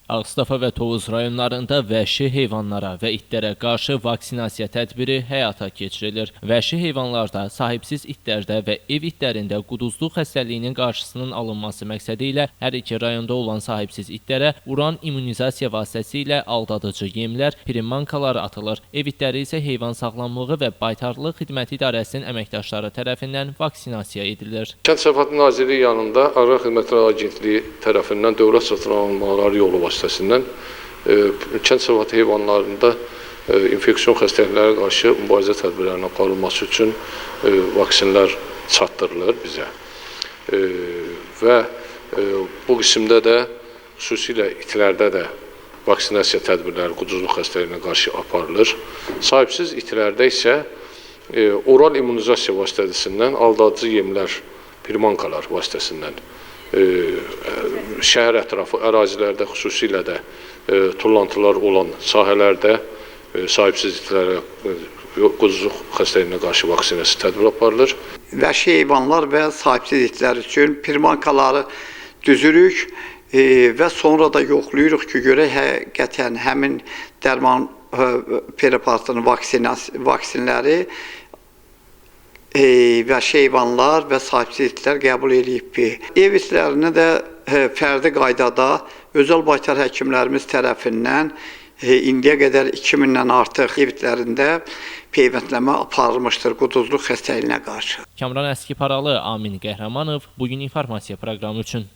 Ağstafa və Tovuz rayonlarında vəhşi heyvanlara və itlərə qarşı vaksinasiya tədbiri həyata keçirilir. Vəhşi heyvanlarda, sahibsiz itlərdə və ev itlərində quduzluq xəstəliyinin qarşısının alınması məqsədi ilə hər iki rayonda olan sahibsiz itlərə uran immunizasiya vasitəsilə aldadıcı yemlər, primankalar atılır. Ev itləri isə heyvan sağlamlığı və baytarlıq xidməti idarəsinin əməkdaşları tərəfindən vaksinasiya edilir. Kənd Təsərrüfatı Nazirliyi yanında Aqrar Xidmətlər Agentliyi tərəfindən dövlət satın almaları yolu vasitəsindən kənd təsərrüfatı heyvanlarında infeksiyon xəstəliklərə qarşı mübarizə tədbirlərinin aparılması üçün vaksinlər çatdırılır bizə. Və bu qismdə də xüsusilə itlərdə də vaksinasiya tədbirləri quduzluq xəstəliyinə qarşı aparılır. Sahibsiz itlərdə isə oral immunizasiya vasitəsindən aldadıcı yemlər, primankalar vasitəsindən şəhər ətrafı ərazilərdə, xüsusilə də tullantılar olan sahələrdə sahibsiz itlərə quduzluq xəstəliyinə qarşı vaksinasiya tədbiri aparılır. Vəhşi heyvanlar və sahibsiz itlər üçün primankaları düzürük və sonra da yoxlayırıq ki, görək həqiqətən həmin dərman preparatının vaksinləri vəhşi heyvanlar və sahibsiz itlər qəbul edib. Ev itlərini də fərdi qaydada özəl baytar həkimlərimiz tərəfindən indiyə qədər 2000-dən artıq ev itlərində peyvəndləmə aparılmışdır quduzluq xəstəliyinə qarşı. Kamran Əskiparalı, Amin Qəhrəmanov, Bugün informasiya proqramı üçün.